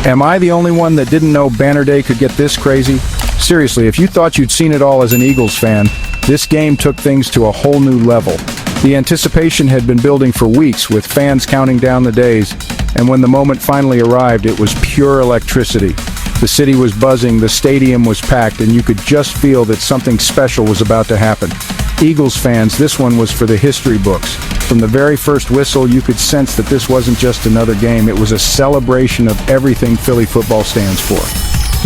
Am I the only one that didn't know Banner Day could get this crazy? Seriously, if you thought you'd seen it all as an Eagles fan, this game took things to a whole new level. The anticipation had been building for weeks, with fans counting down the days, and when the moment finally arrived, it was pure electricity. The city was buzzing, the stadium was packed, and you could just feel that something special was about to happen. Eagles fans, this one was for the history books. From the very first whistle, you could sense that this wasn't just another game, it was a celebration of everything Philly football stands for.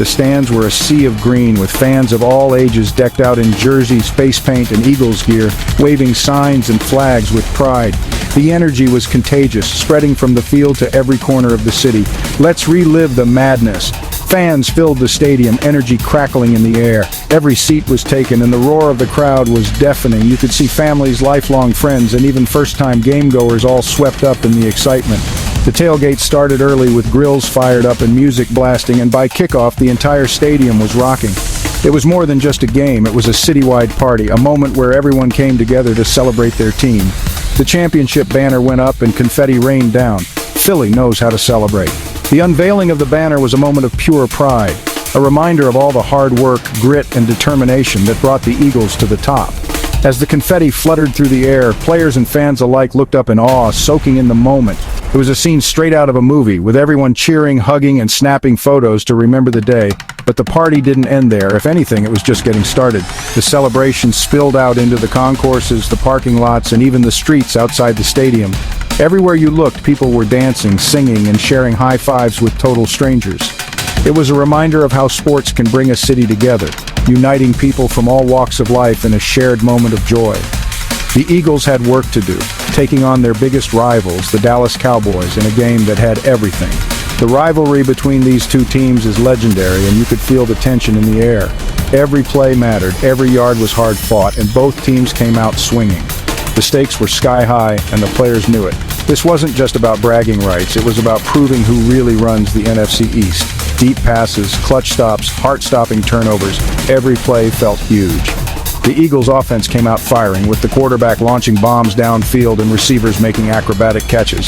The stands were a sea of green, with fans of all ages decked out in jerseys, face paint, and Eagles gear, waving signs and flags with pride. The energy was contagious, spreading from the field to every corner of the city. Let's relive the madness. Fans filled the stadium, energy crackling in the air. Every seat was taken, and the roar of the crowd was deafening. You could see families, lifelong friends, and even first-time game-goers all swept up in the excitement. The tailgate started early with grills fired up and music blasting, and by kickoff, the entire stadium was rocking. It was more than just a game, it was a citywide party, a moment where everyone came together to celebrate their team. The championship banner went up and confetti rained down. Philly knows how to celebrate. The unveiling of the banner was a moment of pure pride, a reminder of all the hard work, grit, and determination that brought the Eagles to the top. As the confetti fluttered through the air, players and fans alike looked up in awe, soaking in the moment. It was a scene straight out of a movie, with everyone cheering, hugging, and snapping photos to remember the day. But the party didn't end there. If anything, it was just getting started. The celebration spilled out into the concourses, the parking lots, and even the streets outside the stadium. Everywhere you looked, people were dancing, singing, and sharing high fives with total strangers. It was a reminder of how sports can bring a city together, uniting people from all walks of life in a shared moment of joy. The Eagles had work to do, taking on their biggest rivals, the Dallas Cowboys, in a game that had everything. The rivalry between these two teams is legendary, and you could feel the tension in the air. Every play mattered, every yard was hard fought, and both teams came out swinging. The stakes were sky high, and the players knew it. This wasn't just about bragging rights, it was about proving who really runs the NFC East. Deep passes, clutch stops, heart-stopping turnovers, every play felt huge. The Eagles' offense came out firing, with the quarterback launching bombs downfield and receivers making acrobatic catches.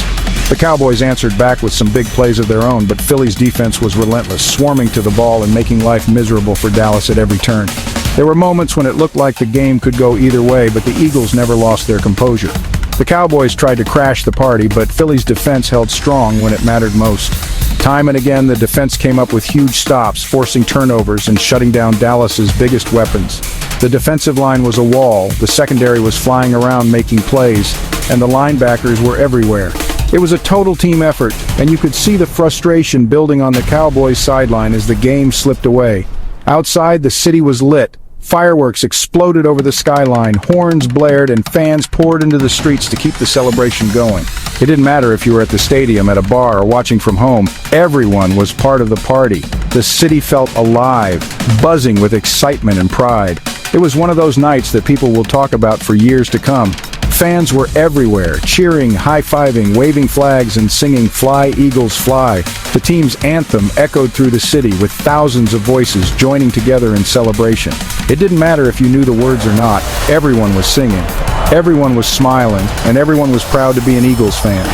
The Cowboys answered back with some big plays of their own, but Philly's defense was relentless, swarming to the ball and making life miserable for Dallas at every turn. There were moments when it looked like the game could go either way, but the Eagles never lost their composure. The Cowboys tried to crash the party, but Philly's defense held strong when it mattered most. Time and again, the defense came up with huge stops, forcing turnovers and shutting down Dallas's biggest weapons. The defensive line was a wall, the secondary was flying around making plays, and the linebackers were everywhere. It was a total team effort, and you could see the frustration building on the Cowboys' sideline as the game slipped away. Outside, the city was lit. Fireworks exploded over the skyline, horns blared, and fans poured into the streets to keep the celebration going. It didn't matter if you were at the stadium, at a bar, or watching from home. Everyone was part of the party. The city felt alive, buzzing with excitement and pride. It was one of those nights that people will talk about for years to come. Fans were everywhere, cheering, high-fiving, waving flags, and singing "Fly, Eagles, Fly." The team's anthem echoed through the city, with thousands of voices joining together in celebration. It didn't matter if you knew the words or not, everyone was singing, everyone was smiling, and everyone was proud to be an Eagles fan.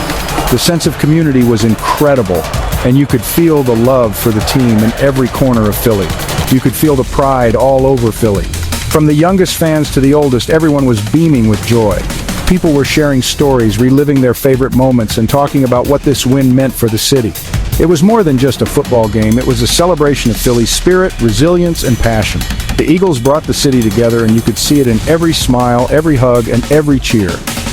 The sense of community was incredible, and you could feel the love for the team in every corner of Philly. You could feel the pride all over Philly. From the youngest fans to the oldest, everyone was beaming with joy. People were sharing stories, reliving their favorite moments, and talking about what this win meant for the city. It was more than just a football game, it was a celebration of Philly's spirit, resilience, and passion. The Eagles brought the city together, and you could see it in every smile, every hug, and every cheer.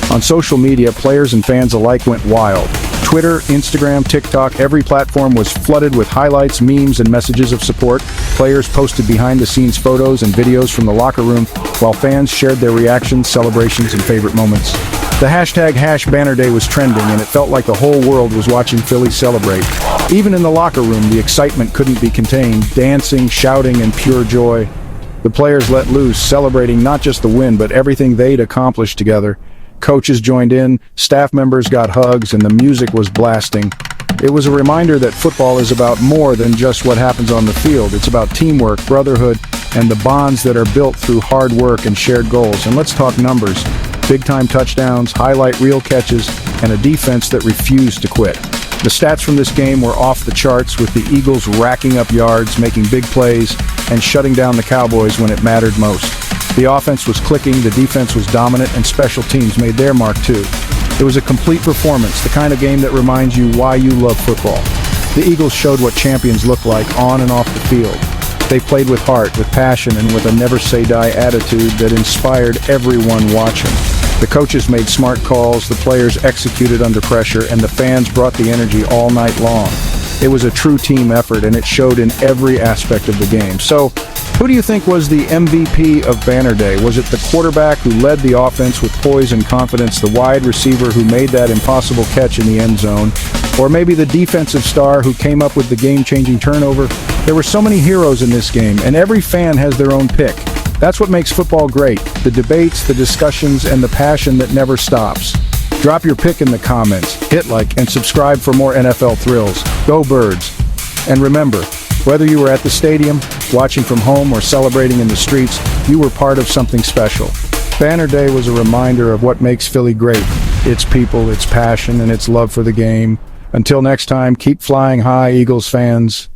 On social media, players and fans alike went wild. Twitter, Instagram, TikTok, every platform was flooded with highlights, memes, and messages of support. Players posted behind-the-scenes photos and videos from the locker room, while fans shared their reactions, celebrations, and favorite moments. The hashtag #BannerDay was trending, and it felt like the whole world was watching Philly celebrate. Even in the locker room, the excitement couldn't be contained, dancing, shouting, and pure joy. The players let loose, celebrating not just the win, but everything they'd accomplished together. Coaches joined in, staff members got hugs, and the music was blasting. It was a reminder that football is about more than just what happens on the field. It's about teamwork, brotherhood, and the bonds that are built through hard work and shared goals. And let's talk numbers. Big-time touchdowns, highlight reel catches, and a defense that refused to quit. The stats from this game were off the charts, with the Eagles racking up yards, making big plays, and shutting down the Cowboys when it mattered most. The offense was clicking, the defense was dominant, and special teams made their mark too. It was a complete performance, the kind of game that reminds you why you love football. The Eagles showed what champions look like on and off the field. They played with heart, with passion, and with a never-say-die attitude that inspired everyone watching. The coaches made smart calls, the players executed under pressure, and the fans brought the energy all night long. It was a true team effort, and it showed in every aspect of the game. So, who do you think was the MVP of Banner Day? Was it the quarterback who led the offense with poise and confidence, the wide receiver who made that impossible catch in the end zone, or maybe the defensive star who came up with the game-changing turnover? There were so many heroes in this game, and every fan has their own pick. That's what makes football great: the debates, the discussions, and the passion that never stops. Drop your pick in the comments, hit like, and subscribe for more NFL thrills. Go Birds! And remember, whether you were at the stadium, watching from home, or celebrating in the streets, you were part of something special. Banner Day was a reminder of what makes Philly great: its people, its passion, and its love for the game. Until next time, keep flying high, Eagles fans.